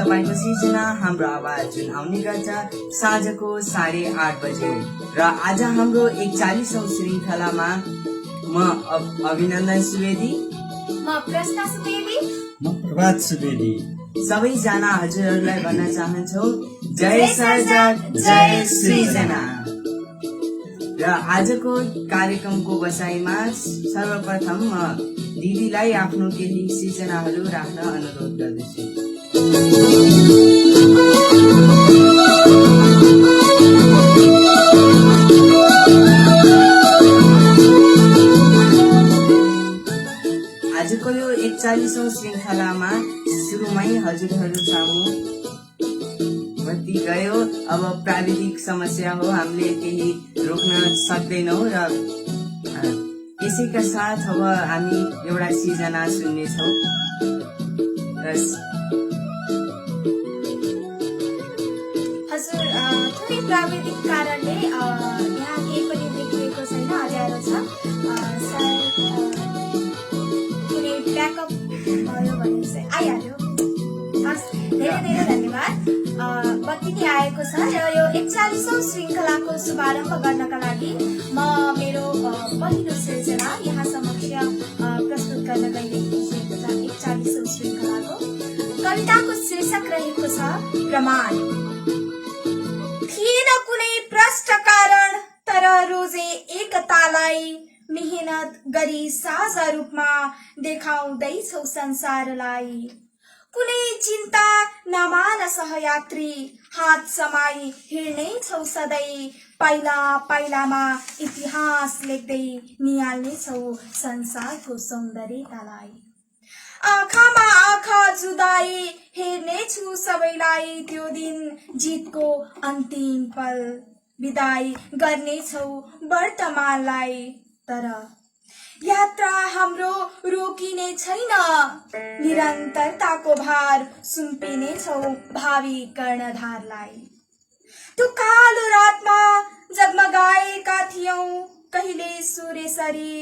तपाईको सिर्जना हाम्रो आवाज जुन आउने गर्छ साँझको 8:30 बजे। र आज हाम्रो 41औं श्रृंखलामा म अभिनन्दन सुवेदी, म प्रश्न सुवेदी, म प्रभात सुवेदी सबैजना हजुरहरूलाई भन्न चाहन्छौ जय सर्जक जय सृजना। र आजको कार्यक्रमको बसाइमा सर्वप्रथम म दिदीलाई आफ्नो केही सूचनाहरू राख्न अनुरोध गर्दछु। आजको यो 41औं श्रृंखलामा सुरुमै हजुरहरू सामु बत्ती गयो। अब प्राविधिक समस्या हो, हामीले केही रोक्न सक्दैनौं र यसैका साथ अब हामी एउटा सिर्जना सुन्नेछौँ। हजुर थोरै प्राविधिक कारणले यहाँ केही पनि देखिएको छैन, अँध्यारो छ। सायद कुनै ब्याकअप भयो भने चाहिँ आइहाल्यो। हस्, धेरै धेरै धन्यवाद। बत्ती नै आएको छ र यो 41औं श्रृंखलाको शुभारम्भ गर्नका लागि म मेरो पहिलो सिर्जना यहाँ समक्ष प्रस्तुत गर्न गइरहेको छु। 41औं श्रृंखलाको कविताको शीर्षक रहेको छ प्रमाण। थिएन कुनै प्रष्ट कारण, तर रोजे एकतालाई मेहनत गरी साझा रूपमा देखाउँदैछौ संसारलाई। कुनै चिन्ता नमान सहयात्री, हात समाई हिँड्नै छौ सधैँ। पाइला पाइलामा इतिहास लेख्दै निहाल्ने छौ संसारको सौन्दर्यतालाई। आँखामा आँखा जुदाई हेर्ने छु सबैलाई, त्यो दिन जितको अन्तिम पल विदाई गर्ने छौ वर्तमानलाई। तर यात्रा हाम्रो रोकिने छैन, निरन्तरताको भार सुम्पिने छौ भावी कर्णधारलाई। त्यो कालो रातमा जगमगाएका थियौ कहिले सूर्यसरी,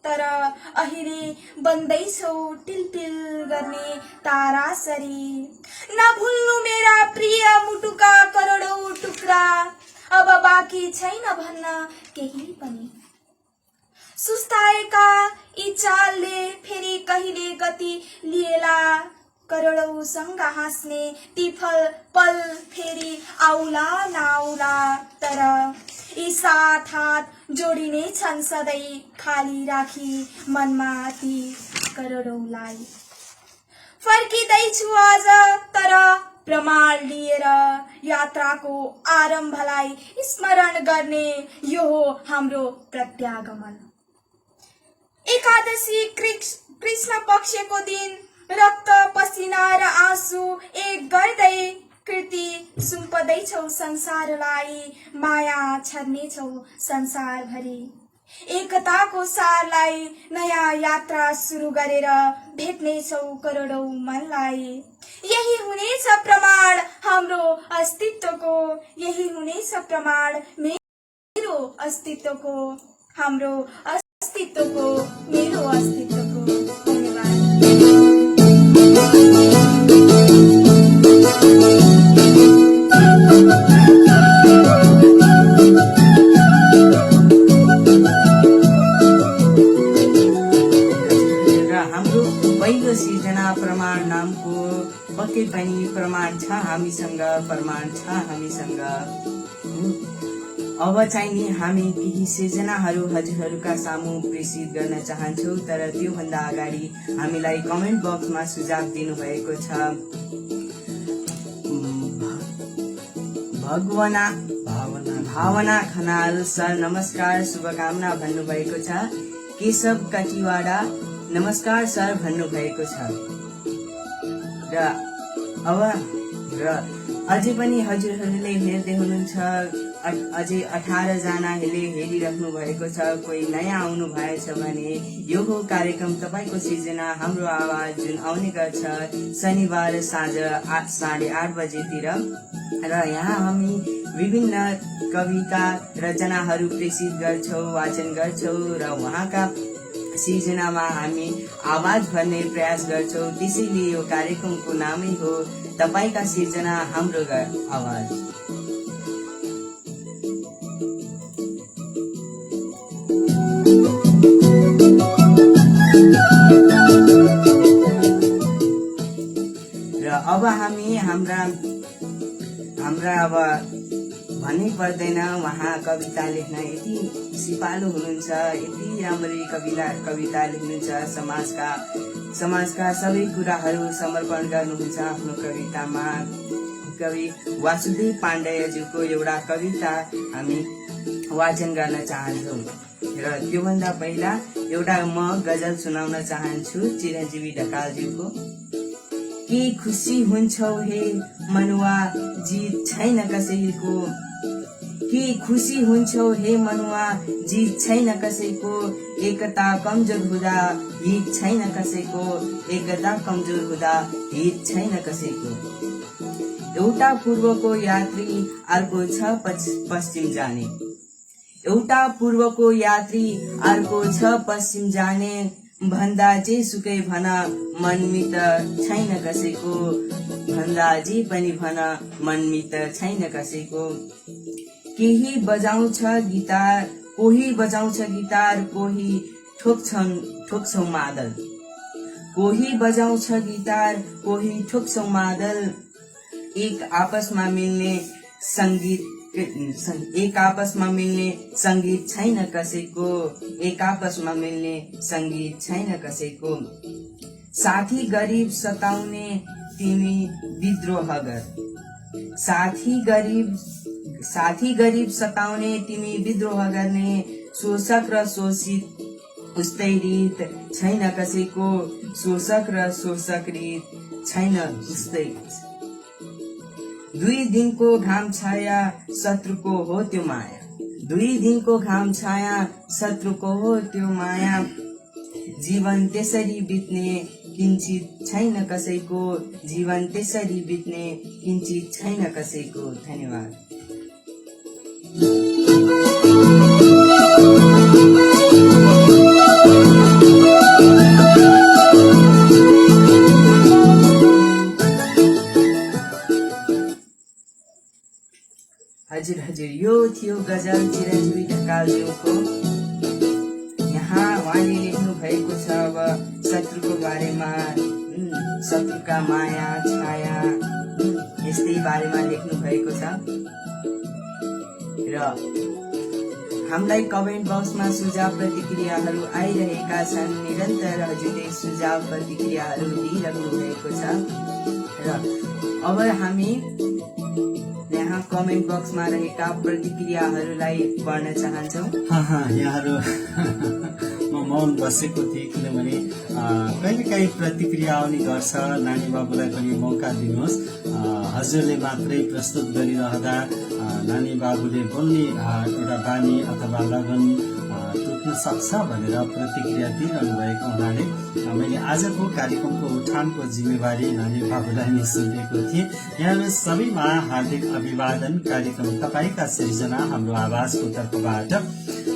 तर अहिले बन्दैछौ टिलटिल गर्ने तारासरी। नभुल्नु मेरा प्रिय मुटुका करोडौं टुक्रा, अब बाँकी छैन भन्न केही पनि। सुस्ताएका यी चालले फेरि कहिले गति लिएला, करोडौंसँग हाँस्ने ती पल फेरि आउला नआउला। तर यी साथ हात जोडिने छन् सधैँ, खाली राखी मनमा ती करोडौंलाई। फर्किँदैछु आज तर प्रमाण लिएर, यात्राको आरम्भलाई स्मरण गर्ने यो हो हाम्रो प्रत्यागमन। एकादशी कृष्ण पक्षको दिन, रक्त पसिना र आँसु एक गर्दै कृति सुम्पदैछौ संसारलाई। माया छर्नेछौ संसारभरि, एकताको सारलाई नयाँ यात्रा सुरु गरेर भेट्नेछौ करोडौं मनलाई। यही हुनेछ प्रमाण हाम्रो अस्तित्वको, यही हुनेछ प्रमाण मेरो अस्तित्वको, हाम्रो अस्तित्वको, मेरो अस्तित्वको। धन्यवाद। हाम्रो पहिलो सिर्जना प्रमाण नामको पक्कै पनि प्रमाण छ हामीसँग, प्रमाण छ हामीसँग। अब चाहिँ नि हामी केही सिर्जनाहरू हजुरहरूका सामु प्रेषित गर्न चाहन्छौँ, तर त्योभन्दा अगाडि हामीलाई कमेन्ट बक्समा सुझाव दिनुभएको छ। भावना खनाल सर नमस्कार शुभकामना भन्नुभएको छ। केशव कटिवाडा नमस्कार सर भन्नुभएको छ। र अझै पनि हजुरहरूले हेर्दै हुनुहुन्छ, अझै 18 जनाहरूले हेरिराख्नु भएको छ। कोही नयाँ आउनु भएछ भने यो हो कार्यक्रम तपाईको सिर्जना हाम्रो आवाज जुन आउने गर्छ शनिबार साँझ 8:30 बजेतिर। र यहाँ हामी विभिन्न कविता रचनाहरू प्रेषित गर्छौं, वाचन गर्छौं र उहाँका सिर्जनामा हामी आवाज भर्ने प्रयास गर्छौं। त्यसैले यो कार्यक्रमको नामै हो तपाईका सिर्जना हाम्रो आवाज। र अब हामी हाम्रा अब भन्नै पर्दैन, उहाँ कविता लेख्न यति सिपालु हुनुहुन्छ, यति राम्ररी कविता लेख्नुहुन्छ, समाजका सबै कुराहरू समर्पण गर्नुहुन्छ आफ्नो कवितामा। कवि वासुदेव पाण्डेयज्यूको एउटा कविता हामी वाचन गर्न चाहन्छौँ र त्योभन्दा पहिला एउटा म गजल सुनाउन चाहन्छु चिरञ्जीवी ढकालज्यूको। के खुसी हुन्छौ हे मनुवा जित छैन कसैको, के खुसी हुन्छौ हे मनुवा जित छैन कसैको, एकता कमजोर हुँदा हित छैन कसैको, एकता कमजोर हुँदा हित छैन कसैको। एउटा पूर्वको यात्री अर्को छ पश्चिम जाने, एउटा पूर्वको यात्री अर्को छ पश्चिम जाने, भन्दा जे सुकै भन मनमित छैन कसैको, भन्दा जे पनि भन मनमित छैन कसैको। केही बजाउँछ गिटार, कोही बजाउँछ गिटार, कोही ठोक्छौ मादल, कोही बजाउँछ गिटार, कोही ठोक्छौ मादल। एक आपसमा मिल्ने संगीत छैन कसैको, एक आपसमा मिल्ने संगीत छैन कसैको। साथी गरीब सताउने तिमी विद्रोह गर, साथी गरीब सताउने तिमी विद्रोह गर्ने, शोषक र शोषित उस्तै रीत छैन कसैको, शोषक र शोषक रीत छैन उस्तै। दुई दिनको घाम छाया शत्रुको हो त्यो माया, दुई दिनको घाम छाया शत्रुको हो त्यो माया। जीवन त्यसरी बित्ने किंचित छैन कसैको, जीवन त्यसरी बित्ने किंचित छैन कसैको। धन्यवाद। हजुर यो थियो गजल चिरञ्जीवी ढकालज्यूको। यहाँ उहाँले लेख्नु भएको छ अब शत्रुको बारेमा, शत्रुका माया छाया यस्तै बारेमा लेख्नु भएको छ। र हामीलाई कमेन्ट बक्समा सुझाव प्रतिक्रियाहरू आइरहेका छन्, निरन्तर हजुरले सुझाव प्रतिक्रियाहरू दिइरहनु भएको छ। र अब हामी यहाँ कमेन्ट बक्समा रहेका प्रतिक्रियाहरूलाई पढ्न चाहन्छौँ। यहाँहरू म मौन बसेको थिएँ किनभने कहिलेकाहीँ प्रतिक्रिया आउने गर्छ। नानी बाबुलाई पनि मौका दिनुहोस्। हजुरले मात्रै प्रस्तुत गरिरहँदा नानी बाबुले बोल्ने एउटा बानी अथवा लगन टुट्न सक्छ भनेर प्रतिक्रिया दिइरहनु भएको हुनाले मैले आजको कार्यक्रमको उठानको जिम्मेवारी नानी बाबुलाई नै सुम्पेको थिएँ। यहाँहरू सबैमा हार्दिक अभिवादन। कार्यक्रम तपाईका सृजना हाम्रो आवाजको तर्फबाट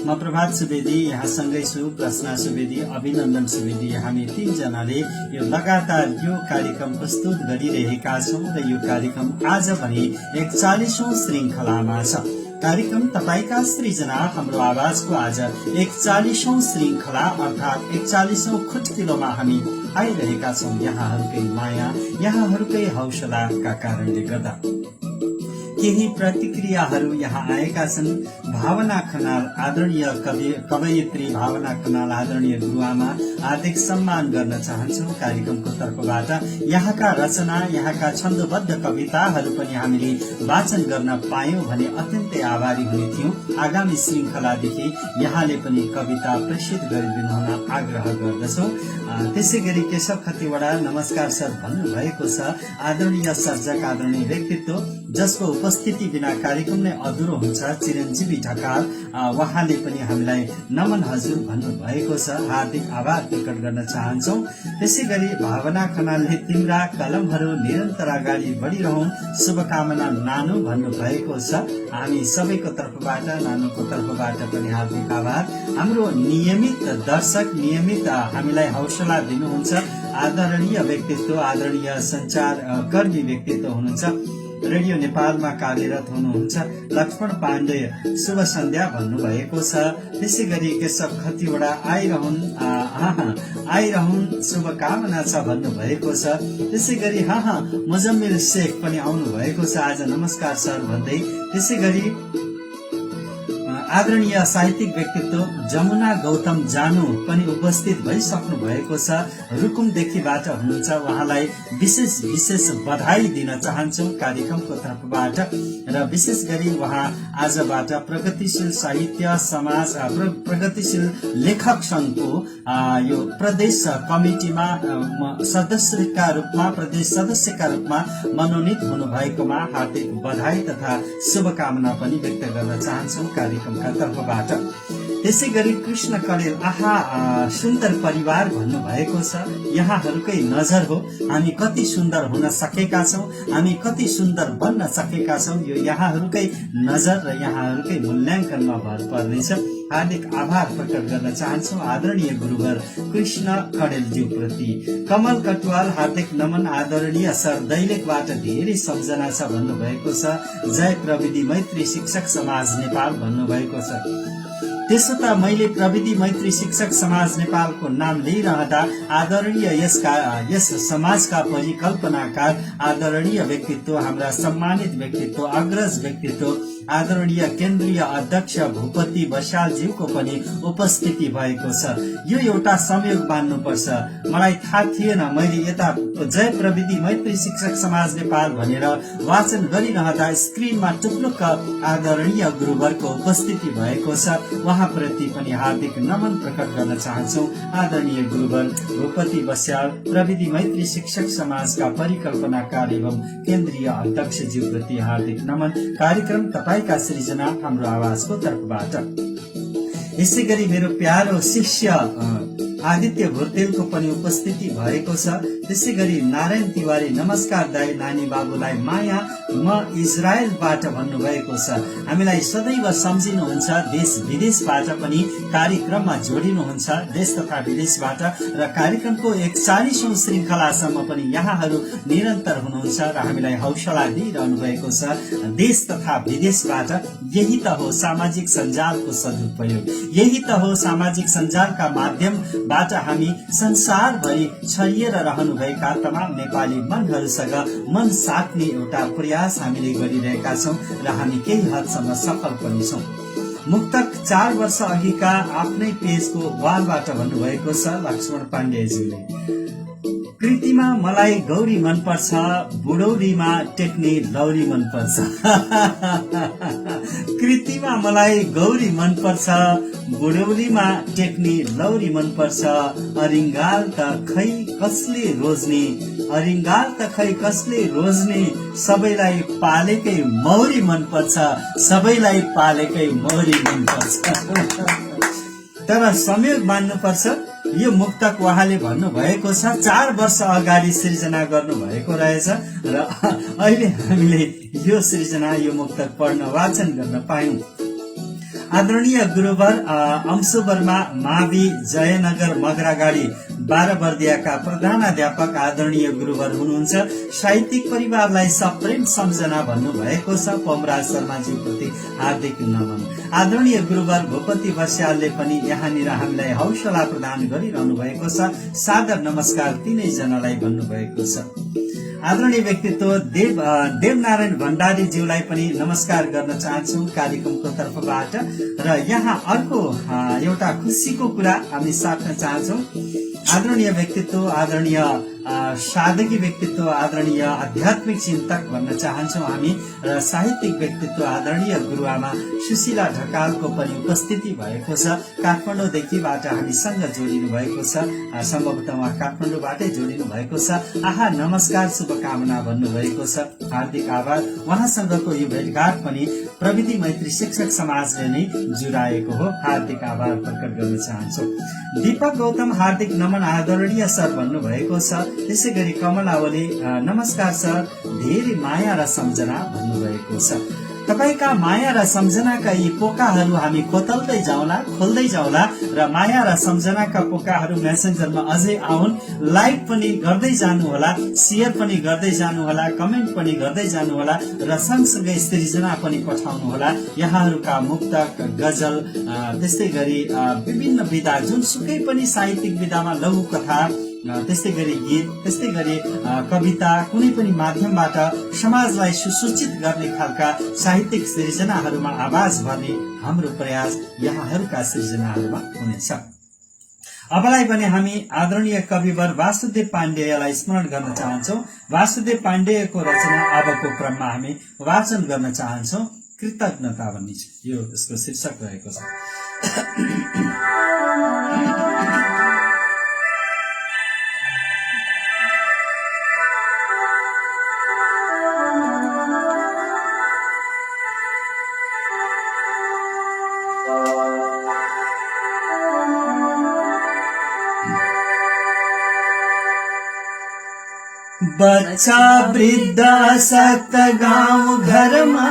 म प्रभात सुवेदी यहाँसँगै छु, प्रश्ना सुवेदी, अभिनन्दन सुवेदी। हामी तीनजनाले यो लगातार यो कार्यक्रम प्रस्तुत गरिरहेका छौँ र यो कार्यक्रम आज भने 41औं श्रृङ्खलामा छ। कार्यक्रम तपाईका सृजना हाम्रो आवाजको आज 41औं श्रृङ्खला अर्थात् 41औं खुट्किलोमा हामी आइरहेका छौँ। यहाँहरूकै माया, यहाँहरूकै हौसलाका कारणले गर्दा केही प्रतिक्रियाहरू यहाँ आएका छन्। भावना खनाल, आदरणीय कवयित्री भावना खनाल, आदरणीय गुरुआमा, हार्दिक सम्मान गर्न चाहन्छौँ कार्यक्रमको तर्फबाट। यहाँका रचना, यहाँका छन्दबद्ध कविताहरू पनि हामीले वाचन गर्न पायौं भने अत्यन्तै आभारी हुने थियौं। आगामी श्रृङ्खलादेखि यहाँले पनि कविता प्रेषित गरिदिनु हुन आग्रह गर्दछौं। त्यसै गरी केशव खतिवडा नमस्कार सर भन्नुभएको छ। आदरणीय सर्जक, आदरणीय व्यक्तित्व जसको उपस्थिति बिना कार्यक्रम नै अधुरो हुन्छ, चिरञ्जीवी ढकाल, उहाँले पनि हामीलाई नमन हजुर भन्नुभएको छ। हार्दिक आभार प्रकट गर्न चाहन्छौ। त्यसै गरी भावना खनालले तिम्रा कलमहरू निरन्तर अगाडि बढिरहन्, शुभकामना नानु भन्नुभएको छ। हामी सबैको तर्फबाट, नानुको तर्फबाट पनि हार्दिक आभार। हाम्रो नियमित दर्शक, नियमित हामीलाई हौसला दिनुहुन्छ, आदरणीय व्यक्तित्व, आदरणीय संचार कर्मी व्यक्तित्व हुनुहुन्छ। रेडियो नेपालमा कार्यरत हुनुहुन्छ लक्ष्मण पाण्डे, शुभ सन्ध्या भन्नुभएको छ। त्यसै गरी केशव खतिवडा आइरहन् शुभकामना छ भन्नुभएको छ। त्यसै गरी मुजम्मिल शेख पनि आउनु भएको छ आज, नमस्कार सर भन्दै। त्यसै गरी आदरणीय साहित्यिक व्यक्तित्व जमुना गौतम जानु पनि उपस्थित भइसक्नु भएको छ। रुकुमदेखिबाट हुनुहुन्छ, उहाँलाई विशेष बधाई दिन चाहन्छु कार्यक्रमको तर्फबाट। र विशेष गरी उहाँ आजबाट प्रगतिशील साहित्य समाज प्रगतिशील लेखक संघको यो प्रदेश कमिटिमा सदस्यका रूपमा मनोनित हुनुभएकोमा हार्दिक बधाई तथा शुभकामना पनि व्यक्त गर्न चाहन्छु कार्यक्रमका तर्फबाट। त्यसै गरी कृष्ण कडेल, सुन्दर परिवार भन्नुभएको छ। यहाँहरूकै नजर हो, हामी कति सुन्दर हुन सकेका छौँ, हामी कति सुन्दर बन्न सकेका छौँ, यो यहाँहरूकै नजर र यहाँहरूकै मूल्याङ्कनमा भर पर्नेछ। हार्दिक आभार प्रकट गर्न चाहन्छौ आदरणीय गुरुवर कृष्ण कडेलज्यू प्रति। कमल कटवाल, हार्दिक नमन आदरणीय सर, दैलेखबाट धेरै सम्झना छ भन्नुभएको छ। जय प्रविधि मैत्री शिक्षक समाज नेपाल भन्नुभएको छ। त्यसो त मैले प्रविधि मैत्री शिक्षक समाज नेपालको नाम लिइरहँदा आदरणीय यस समाजका परिकल्पनाकार आदरणीय व्यक्तित्व, हाम्रा सम्मानित व्यक्तित्व, अग्रज व्यक्तित्व आदरणीय केन्द्रीय अध्यक्ष भूपति बस्यालज्यूको पनि उपस्थिति भएको छ। यो एउटा संयोग मान्नुपर्छ। मलाई थाहा थिएन, मैले यता जय प्रविधि मैत्री शिक्षक समाज नेपाल भनेर वाचन गरिरहँदा स्क्रिनमा टुप्लुक्क आदरणीय गुरुवरको उपस्थिति भएको छ। उहाँप्रति पनि हार्दिक नमन प्रकट गर्न चाहन्छौ आदरणीय गुरुवर भूपति बस्याल, प्रविधि मैत्री शिक्षक समाजका परिकल्पनाकार एवं केन्द्रीय अध्यक्षज्यू प्रति हार्दिक नमन। कार्यक्रम तपाईका सृजना हाम्रो आवाजको तर्फबाट। यसै गरी मेरो प्यारो शिष्य आदित्य भुर्तेलको पनि उपस्थिति भएको छ। त्यसै गरी नारायण तिवारी, नमस्कार दाई, नानी बाबुलाई माया, म इजरायलबाट भन्नुभएको छ। हामीलाई सदैव सम्झिनुहुन्छ, देश विदेशबाट पनि कार्यक्रममा जोडिनुहुन्छ, देश तथा विदेशबाट, र कार्यक्रमको 41औं श्रृंखलासम्म पनि यहाँहरू निरन्तर हुनुहुन्छ र हामीलाई हौसला दिइरहनु भएको छ देश तथा विदेशबाट। यही त हो सामाजिक सञ्जालको सदुपयोग, यही त हो सामाजिक सञ्जालका माध्यमबाट हामी संसारभरि छरिएर रहनुभएका तमाम नेपाली मनहरूसँग मन साट्ने एउटा प्रयास हामीले गरिरहेका छौं र हामी केही हदसम्म सफल पनि छौं। मुक्तक 4 वर्ष अघिका आफ्नै पेजको वालबाट भन्नुभएको छ लक्ष्मण पाण्डेज्यूले। कृतिमा मलाई गौरी मनपर्छ, बुढौलीमा टेक्ने लौरी मनपर्छ। कृतिमा मलाई गौरी मनपर्छ, बुढौलीमा टेक्ने लौरी मनपर्छ। अरिङ्गाल त खै कसले रोज्ने, अरिङ्गाल त खै कसले रोज्ने, सबैलाई पालेकै मौरी मनपर्छ, सबैलाई पालेकै मौरी मनपर्छ। तर संयोग मान्नुपर्छ, यो मुक्तक उहाँले भन्नुभएको छ 4 वर्ष अगाडि सृजना गर्नु भएको रहेछ र अहिले हामीले यो सृजना, यो मुक्तक पढ्न वाचन गर्न पायौं। आदरणीय गुरुवर अंशु वर्मा, मावि जयनगर मगरागाडी 12 बर्दियाका प्रधानाध्यापक आदरणीय गुरुवर हुनुहुन्छ। साहित्यिक परिवारलाई सप्रेम सम्झना भन्नुभएको छ। पमराज शर्माज्यू प्रति हार्दिक नमन। आदरणीय गुरुवर भूपति बस्यालले पनि यहाँनिर हामीलाई हौसला प्रदान गरिरहनु भएको छ। सादर नमस्कार तीनैजनालाई भन्नुभएको छ। आदरणीय व्यक्तित्व देवनारायण भण्डारी ज्यूलाई पनि नमस्कार गर्न चाहन्छु कार्यक्रमको तर्फबाट। र यहाँ अर्को एउटा खुसीको कुरा हामी साट्न चाहन्छौं। आदरणीय व्यक्तित्व, आदरणीय साधकी व्यक्तित्व, आदरणीय आध्यात्मिक चिन्तक भन्न चाहन्छौं हामी, र साहित्यिक व्यक्तित्व आदरणीय गुरुआमा सुशीला ढकालको पनि उपस्थिति भएको छ। काठमाडौँदेखिबाट हामीसँग जोडिनु भएको छ, सम्भवतः उहाँ काठमाडौँबाटै जोडिनु भएको छ। आहा नमस्कार शुभकामना भन्नुभएको छ, हार्दिक आभार। उहाँसँगको यो भेटघाट पनि प्रविधि मैत्री शिक्षक समाजले नै जुराएको हो, हार्दिक आभार प्रकट गर्न चाहन्छु। दीपक गौतम, हार्दिक नमन आदरणीय सर भन्नुभएको छ। त्यसै गरी कमला ओली, नमस्कार सर, धेरै माया र सम्झना भन्नुभएको छ। तपाईका माया र सम्झनाका यी पोकाहरू हामी खोल्दै जाउँला र माया र सम्झनाका पोकाहरू मेसेन्जरमा अझै आउन्। लाइक पनि गर्दै जानुहोला, शेयर पनि गर्दै जानुहोला, कमेन्ट पनि गर्दै जानुहोला र सँगसँगै सृजना पनि पठाउनुहोला। यहाँहरूका मुक्तक, गजल, त्यस्तै गरी विभिन्न विधा, जुनसुकै पनि साहित्यिक विधामा लघु कथा, त्यस्तै गरी गीत, त्यस्तै गरी कविता, कुनै पनि माध्यमबाट समाजलाई सुसूचित गर्ने खालका साहित्यिक सृजनाहरूमा आवाज भर्ने हाम्रो प्रयास यहाँहरूका सृजनाहरूमा हुनेछ। अबलाई पनि हामी आदरणीय कविवर वासुदेव पाण्डेयलाई स्मरण गर्न चाहन्छौँ। वासुदेव पाण्डेयको रचना अबको क्रममा हामी वाचन गर्न चाहन्छौँ। कृतज्ञता भन्ने यो यसको शीर्षक रहेको छ। बच्चा वृद्ध सक्त गाउँ घरमा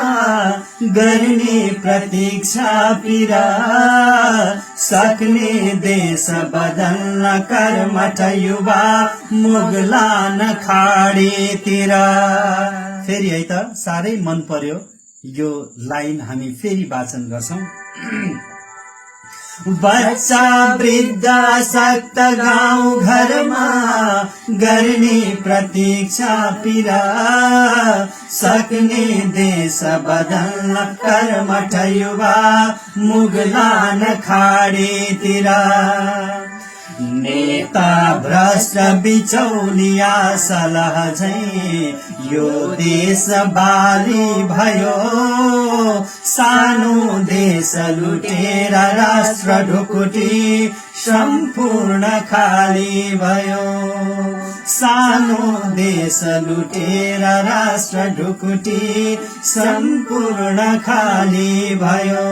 गर्ने प्रतीक्षा पीरा, सक्ने देश बदल्न कर्मठ युवा मुगलान खाडीतिर। फेरि है त, साह्रै मन पर्यो यो लाइन, हामी फेरि वाचन गर्छौं। बच्चा वृद्ध सक्त गाउँ घरमा गर्ने प्रतीक्षा पीरा, सक्ने देश बदल्न कर्मठ युवा मुगलान खाडीतिर। नेता भ्रष्ट बिचौलिया सलह झै यो देश बाली भयो, सानो देश लुटेर राष्ट्र ढुकुटी सम्पूर्ण खाली भयो। सानो देश लुटेर राष्ट्र ढुकुटी सम्पूर्ण खाली भयो।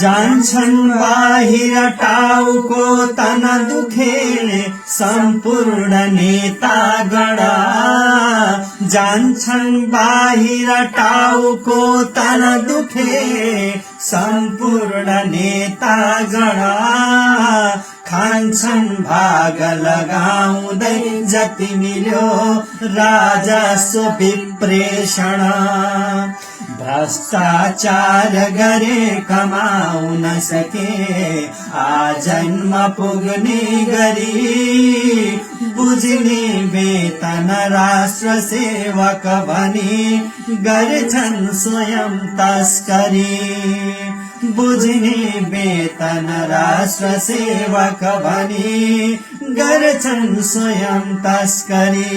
जान्छन् बाहिर टाउको तन दुखे सम्पूर्ण नेता गणा, जान्छन् बाहिर टाउको तन दुखे सम्पूर्ण नेता गणा, खान्छन् भाग लगाउँदै जति मिल्यो राजस्व विप्रेषण। भ्रष्टाचार गरे कमाउन सके आजन्म पुग्ने गरी, बुझ्ने वेतन राष्ट्र सेवक भनी गर्छन् स्वयं तस्करी। बुझ्ने वेतन राष्ट्र सेवक भनी गर्छन् स्वयं तस्करी।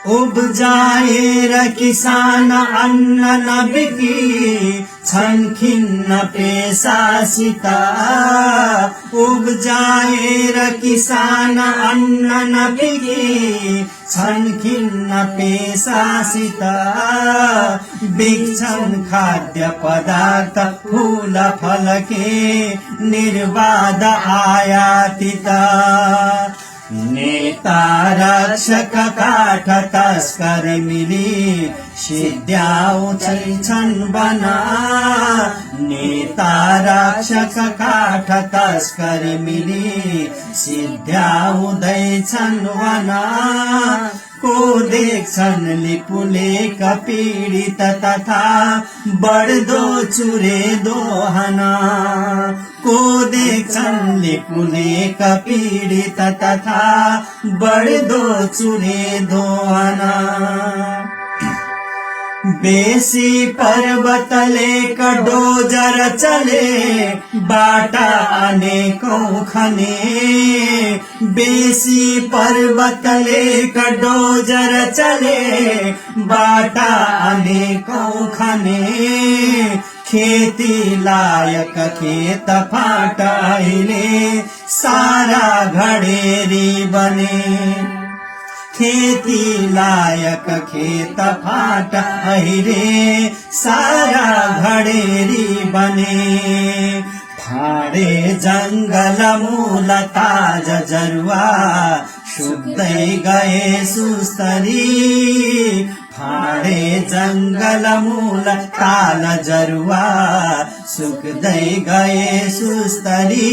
उब्जाएर किसान अन्न नबिकी छन् खिन्न पेशासित। उब्जाएर किसान अन्न नबिकी छन् खिन्न पेशासित। बिक्छन् खाद्य पदार्थ फूल फलके निर्बाध आयातित। नेता रक्षक काठ तस्कर मिली सिद्ध्याउँछन् बना। नेता रक्षक काठ तस्कर मिली सिद्ध्याउँदैछन् वना। को देख्छन् लिपुलेख पीडित तथा बढ्दो चुरे दोहना। को देख्छन् लिपुलेख पीडित तथा बढ्दो चुरे दोहना। बेसी पर्वतलेक डोजर चले बाटा अनेकौं खने। बेसी पर्वतलेक डोजर चले बाटा अनेकौं खने। खेती लायक खेत फाट अहिले सारा घडेरी बने। खेती लायक खेत फाट अहिले सारा घडेरी बने। फाडे जंगल मूल ताज जरुआ सुक्दै गए सुस्तरी फाडे जङ्गल मूल काल जरुवा सुक्दै गए सुस्तरी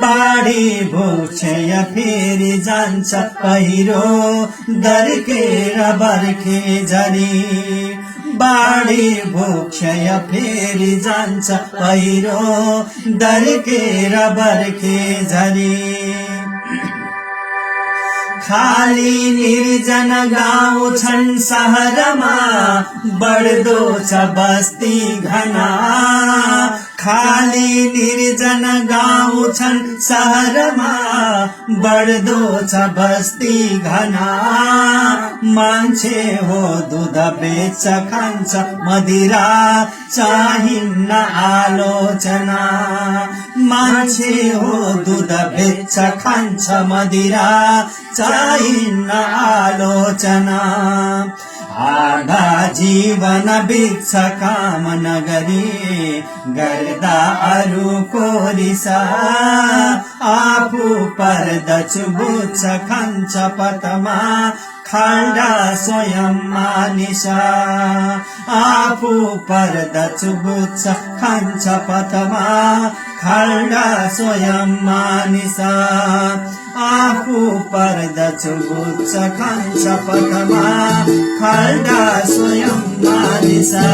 बाढी भोक्षय फेरि जान्छ पहिरो दर्केर बर्खे झरी बाढी भोक्षय फेरि जान्छ पहिरो दर्केर बर्खे झरी खाली निर्जन गाउँ छन् सहरमा बढ्दो छ बस्ती घना खाली निर्जन गाउँ छन् सहरमा बढ्दो छ बस्ती घना मान्छे हो दुध बेच खान्छ मदिरा चाहिन्न आलोचना मान्छे हो दुध बेच खान्छ मदिरा चाहिन्न आलोचना आधा जीवन बित्छ काम नगरी गर्दा अरूको रिसा आफू पर्दछु बुझ्छ खान्छ पतमा खाल्डा स्वयं मानिसा आफू पर्दछु बुझ्छ खान्छ पतमा खाल्डा स्वयं मानिसा आफू पर्दछु बुझ्छ खान्छ पतमा खाल्डा स्वयं मानिसा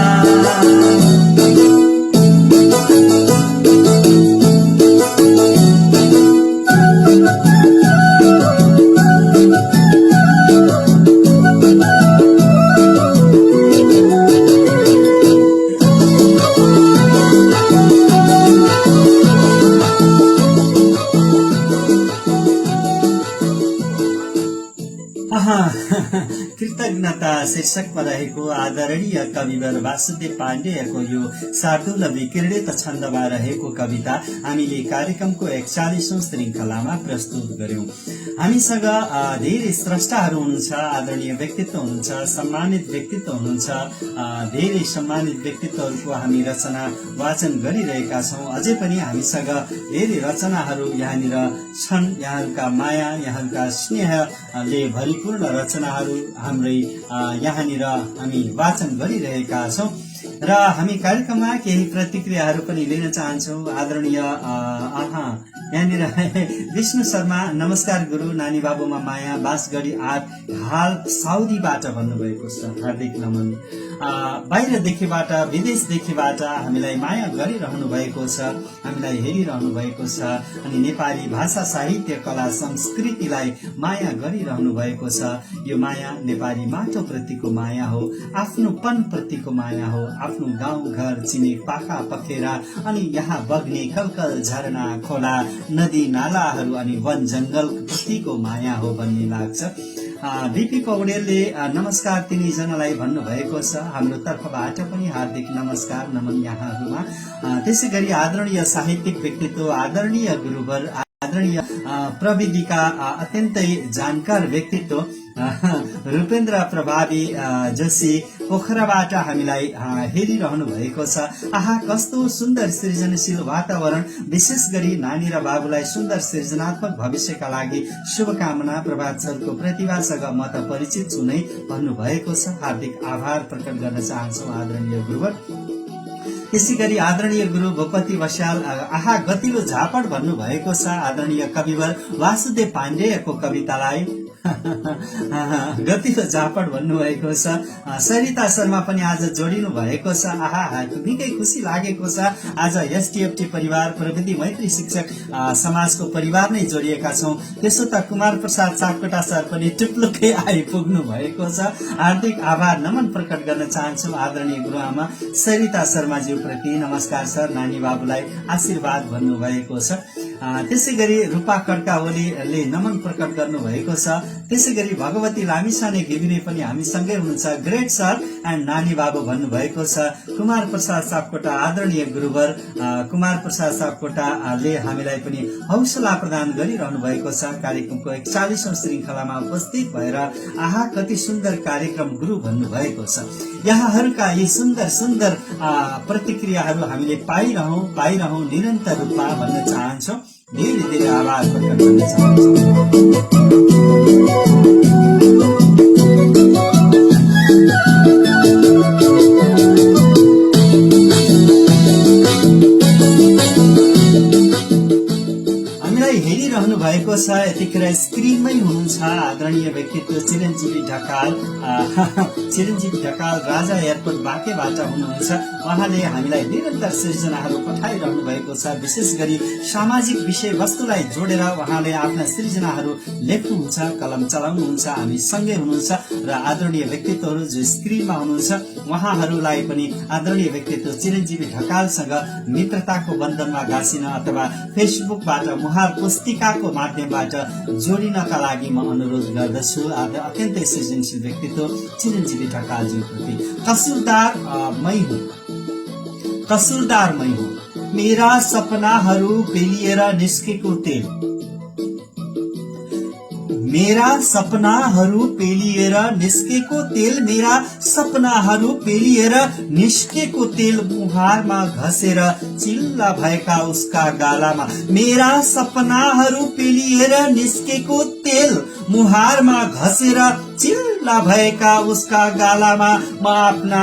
कृतज्ञता शीर्षकमा रहेको आदरणीय कविवर वासुदेव पाण्डेयको यो शार्दूल विकिरणित छन्दमा रहेको कविता हामीले कार्यक्रमको 41औं श्रृङ्खलामा प्रस्तुत गर्यौं। हामीसँग धेरै स्रष्टाहरू हुनुहुन्छ, आदरणीय व्यक्तित्व हुनुहुन्छ, सम्मानित व्यक्तित्व हुनुहुन्छ। धेरै सम्मानित व्यक्तित्वहरूको हामी रचना वाचन गरिरहेका छौं। अझै पनि हामीसँग धेरै रचनाहरू यहाँनिर छन्। यहाँहरूका माया, यहाँहरूका स्नेहले भरिपूर्ण रचनाहरू हाम्रै यहाँनिर हामी वाचन गरिरहेका छौं र हामी कार्यक्रममा केही प्रतिक्रियाहरू पनि लिन चाहन्छौं। आदरणीय यहाँनिर विष्णु शर्मा, नमस्कार गुरु, नानी बाबुमा माया, बाँसगढी 8 हाल साउदीबाट भन्नुभएको छ, हार्दिक नमन। बाहिरदेखिबाट, विदेशदेखिबाट हामीलाई माया गरिरहनु भएको छ, हामीलाई हेरिरहनु भएको छ अनि नेपाली भाषा, साहित्य, कला, संस्कृतिलाई माया गरिरहनु भएको छ। यो माया नेपाली माटो प्रतिको माया हो, आफ्नोपन प्रतिको माया हो, आफ्नो गाउँ घर छिमेक पाखा पखेरा अनि यहाँ बग्ने कलकल झरना खोला नदी नालाहरू अनि वन जंगल प्रतिको माया हो भन्ने लाग्छ। बीपी पौडेलले नमस्कार तिनीजनालाई भन्नुभएको छ। हाम्रो तर्फबाट पनि हार्दिक नमस्कार नमन यहाँहरूमा। त्यसै गरी आदरणीय साहित्यिक व्यक्तित्व, आदरणीय गुरुवर, आदरणीय प्रविधिका अत्यन्तै जानकार व्यक्तित्व रूपेन्द्र प्रभावी जोशी पोखराबाट हामीलाई हेरिरहनु भएको छ। आहा, कस्तो सुन्दर सृजनशील वातावरण, विशेष गरी नानी र बाबुलाई सुन्दर सृजनात्मक भविष्यका लागि शुभकामना। प्रभात सरको प्रतिभासँग म त परिचित छु नै भन्नुभएको छ। हार्दिक आभार प्रकट गर्न चाहन्छौ आदरणीय गुरुवर। त्यसै गरी आदरणीय गुरु भूपति बस्याल, आहा गतिलो झापड भन्नुभएको छ। आदरणीय कविवर वासुदेव पाण्डेयको कवितालाई गतिलो झापड भन्नुभएको छ। सरिता शर्मा पनि आज जोडिनु भएको छ। आहा, निकै खुसी लागेको छ। आज एसटीएफटी परिवार, प्रविधि मैत्री शिक्षक समाजको परिवार नै जोडिएका छौं। त्यसो त कुमार प्रसाद सापकोटा सर पनि टुप्लुकै आइपुग्नु भएको छ। हार्दिक आभार नमन प्रकट गर्न चाहन्छु आदरणीय गुरुआमा सरिता शर्माज्यू प्रति। नमस्कार सर, नानी बाबुलाई आशीर्वाद भन्नुभएको छ। त्यसै गरी रूपा खड्का ओलीले नमन प्रकट गर्नुभएको छ। त्यसै गरी भगवती लामिसाने घिमिरे पनि हामीसँगै हुनुहुन्छ। ग्रेट सर एन्ड नानी बाबु भन्नुभएको छ। कुमार प्रसाद सापकोटा, आदरणीय गुरुवर कुमार प्रसाद सापकोटाले हामीलाई पनि हौसला प्रदान गरिरहनु भएको छ। कार्यक्रमको 41औं श्रृङ्खलामा उपस्थित भएर आहा कति सुन्दर कार्यक्रम गुरु भन्नुभएको छ। यहाँहरूका यी सुन्दर सुन्दर प्रतिक्रियाहरू हामीले पाइरहौं निरन्तर रूपमा भन्न चाहन्छौं। धेरै धेरै आभार प्रकट गर्न चाहन्छु। हेरिरहनु भएको छ यतिखेर स्क्रिनमै हुनुहुन्छ आदरणीय व्यक्तित्व चिरञ्जीवी ढकाल राजा एयरपोर्ट बाँकेबाट हुनुहुन्छ। उहाँले हामीलाई निरन्तर सृजनाहरू पठाइरहनु भएको छ। विशेष गरी सामाजिक विषयवस्तुलाई जोडेर उहाँले आफ्ना सृजनाहरू लेख्नुहुन्छ, कलम चलाउनुहुन्छ, हामी सँगै हुनुहुन्छ र आदरणीय व्यक्तित्वहरू जो स्क्रिनमा हुनुहुन्छ उहाँहरूलाई पनि आदरणीय व्यक्तित्व चिरञ्जीवी ढकालसँग मित्रताको बन्धनमा गाँसिन अथवा फेसबुकबाट मुहार पुस्तिकाको माध्यमबाट जोडिनका लागि म अनुरोध गर्दछु। अत्यन्तै सृजनशील व्यक्तित्व चिरञ्जीवी ढकालज्यूप्रति कसुरदार मै हुँ मेरा सपनाहरू पेलिएर निस्केको तेल, मेरा सपनाहरू पेलिएर निस्केको तेल, मेरा सपनाहरू पेलिएर निस्केको तेल मुहारमा घसेर चिल्ला भएका उसका गालामा, मेरा सपनाहरू पेलिएर निस्केको तेल मुहारमा घसेर चिल्ला भएका उसका गालामा म आफ्ना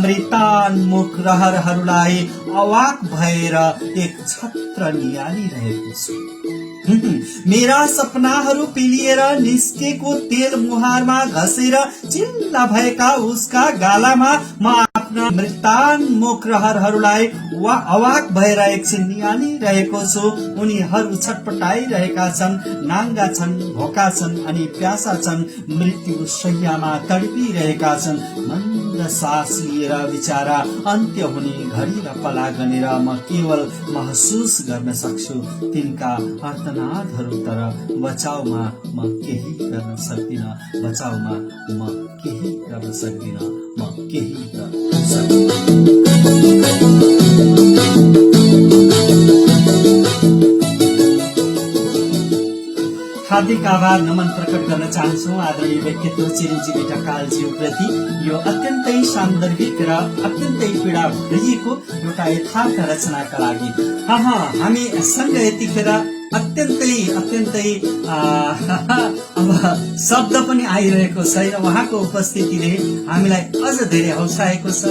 मृतान्मुख रहरहरूलाई अवाक भएर एक छत्र नियालिरहेको छु। मेरा सपनाहरू पेलिएर निस्केको तेल मुहारमा घसेर चिल्ला भएका उसका गालामा म आफ्ना मृतान्मुख रहरहरूलाई अवाक भएर एकछिन नियालिरहेको छु। उनीहरू छटपटाइरहेका छन्, नाङ्गा छन्, भोका छन् अनि प्यासा छन्, मृत्यु शैय्यामा तडपिरहेका छन्। मन्द सास लिएर विचारा अन्त्य हुने घडी र पला गनेर म केवल महसुस गर्न सक्छु तिनका आर्तनादहरू। तर बचाउमा म केही गर्न सक्दिन, बचाउमा म केही गर्न सक्दिन, म केही गर्न सक्दिन। हार्दिक आभार नमन प्रकट गर्न चाहन्छु आदरणीय व्यक्तित्व चिरञ्जीवी ढकालज्यू प्रति। यो अत्यन्तै सान्दर्भिक र अत्यन्तै पीडा भरिएको एउटा यथार्थ रचनाका लागि हामी सँग यतिखेर अत्यन्तै अब शब्द पनि आइरहेको छैन। उहाँको उपस्थितिले हामीलाई अझ धेरै हौसाएको छ।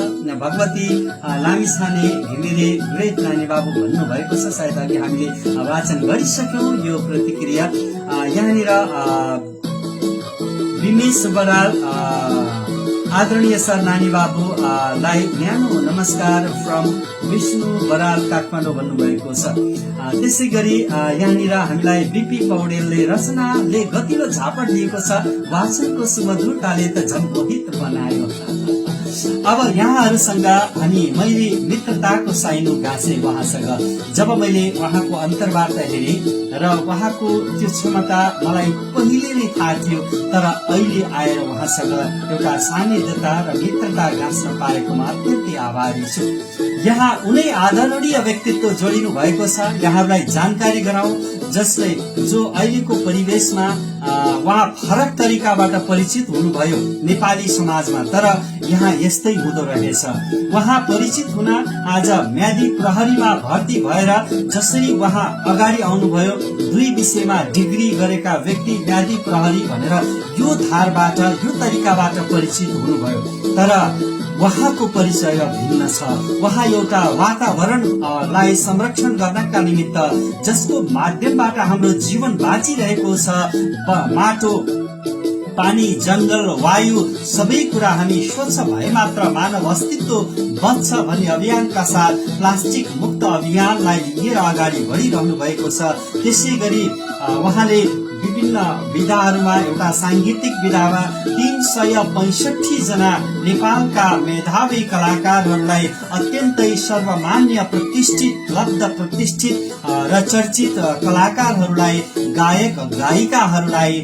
भगवती लामिछाने घिमिरे ग्रेट नानी बाबु भन्नुभएको छ, सायद अघि हामीले वाचन गरिसक्यौं यो प्रतिक्रिया। यहाँनिर विमेश बराल आदरणीय सर नानी बाबु लाई न्यानो नमस्कार फ्रम विष्णु बराल काठमाडौँ भन्नुभएको छ। त्यसै गरी यहाँनिर हामीलाई बीपी पौडेलले रचनाले गतिलो झापड दिएको छ, वाचनको सुमधुरताले त झन् मोहित बनायो। अब यहाँहरूसँग अनि मैले मित्रताको साइनो गाँसे उहाँसँग। जब मैले उहाँको अन्तर्वार्ता हेरेँ र उहाँको त्यो क्षमता मलाई पहिले नै थाहा थियो, तर अहिले आएर उहाँसँग एउटा सान्निध्यता र मित्रता गाँस्न पाएकोमा अत्यन्तै आभारी छु। यहाँ उनै आदरणीय व्यक्तित्व जोडिनु भएको छ। यहाँहरूलाई जानकारी गराउँ जसले जो अहिलेको परिवेशमा उहाँ फरक तरिकाबाट परिचित हुनुभयो नेपाली समाजमा, तर यहाँ यस्तै हुँदो रहेछ। उहाँ परिचित हुन आज म्यादी प्रहरीमा भर्ती भएर जसरी उहाँ अगाडि आउनुभयो, 2 विषयमा डिग्री गरेका व्यक्ति म्यादी प्रहरी भनेर यो धारबाट यो तरिकाबाट परिचित हुनुभयो। तर उहाँको परिचय भिन्न छ। उहाँ एउटा वातावरणलाई संरक्षण गर्नका निमित्त जसको माध्यमबाट हाम्रो जीवन बाँचिरहेको छ, माटो पानी जंगल वायु सबै कुरा हामी स्वच्छ भए मात्र मानव अस्तित्व बच्छ भन्ने अभियानका साथ प्लास्टिक मुक्त अभियानलाई लिएर अगाडि बढिरहनु भएको छ। त्यसै गरी उहाँले विभिन्न विधाहरूमा एउटा सांगीतिक विधामा 365 जना नेपालका मेधावी कलाकारहरूलाई अत्यन्तै सर्वमान्य प्रतिष्ठित लब्ध प्रतिष्ठित र चर्चित कलाकारहरूलाई गायक गायिकाहरूलाई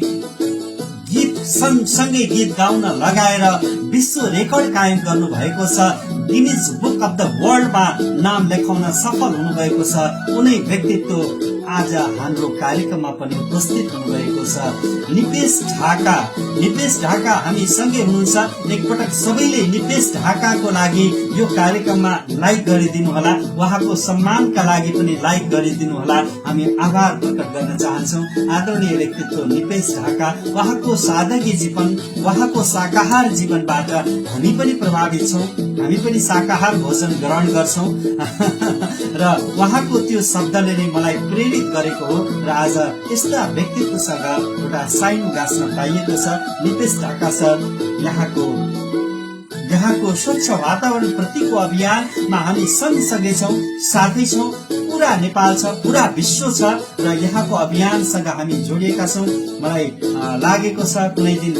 गीत सँगसँगै गीत गाउन लगाएर विश्व रेकर्ड कायम गर्नु भएको छ। गिनिज बुक अफ द वर्ल्डमा नाम लेखाउन सफल हुनुभएको छ। उनै व्यक्तित्व आज हाम्रो कार्यक्रममा पनि उपस्थित हुनुभएको छ निपेश ढाका। निपेश ढाका हामी सँगै हुनुहुन्छ। एकपटक सबैले निपेश ढाकाको लागि यो कार्यक्रममा लाइक गरिदिनु होला, उहाँको सम्मानका लागि पनि लाइक गरिदिनु होला। हामी आभार प्रकट गर्न चाहन्छौँ आदरणीय व्यक्तित्व निपेश ढाका। उहाँको सादगी जीवन, उहाँको शाकाहार जीवनबाट हामी पनि प्रभावित छौँ, हामी पनि शाकाहार भोजन ग्रहण गर्छौँ र उहाँको त्यो शब्दले नै मलाई प्रेरित गरेको हो र आज यस्ता व्यक्तित्वसँग एउटा साइनो गाँच्न पाइएको छ। निपेश ढाका सर, यहाँको स्वच्छ वातावरण प्रतिको अभियानमा हामी सँगसँगै छौँ, साथै छौँ। पूरा नेपाल छ, पूरा विश्व छ र यहाँको अभियानसँग हामी जोडिएका छौँ। मलाई लागेको छ कुनै दिन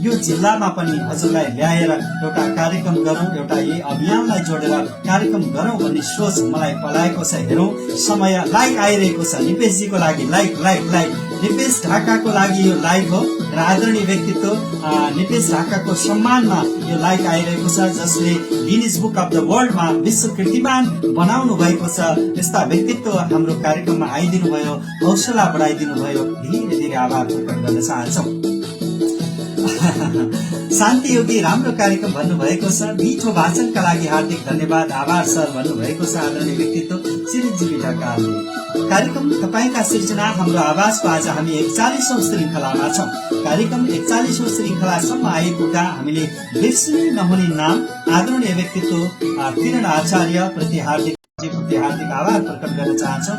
यो जिल्लामा पनि हजुरलाई ल्याएर एउटा कार्यक्रम गरौँ, एउटा यही अभियानलाई जोडेर कार्यक्रम गरौँ भन्ने सोच मलाई पलाएको छ। हेरौँ, समय लाइक आइरहेको छ निपेशजीको लागि। लाइक लाइक लाइक निपेश ढाकाको लागि यो लाइक हो र आदरणीय व्यक्तित्व निपेश ढाकाको सम्मानमा यो लाइक आइरहेको छ, जसले गिनिज बुक अफ द वर्ल्डमा विश्व कीर्तिमान बनाउनु भएको छ। यस्ता व्यक्तित्व हाम्रो कार्यक्रममा आइदिनु भयो, हौसला बढाइदिनु भयो, धेरै धेरै आभार प्रकट गर्न चाहन्छौँ। शान्ति योगी राम्रो कार्यक्रम भन्नुभएको छ, मिठो भाषणका लागि हार्दिक धन्यवाद, आभार सर भन्नुभएको छ आदरणीय व्यक्तित्व चिरञ्जीवी ढकालले। कार्यक्रम तपाईका सिर्जना हाम्रो आवाजको आज हामी 41औं श्रृङ्खलामा छौँ। कार्यक्रम 41औं श्रृङ्खलासम्म आइपुग्दा हामीले बिर्सिनै नहुने नाम आदरणीय व्यक्तित्व किरण आचार्य प्रति हार्दिक आभार प्रकट गर्न चाहन्छौँ।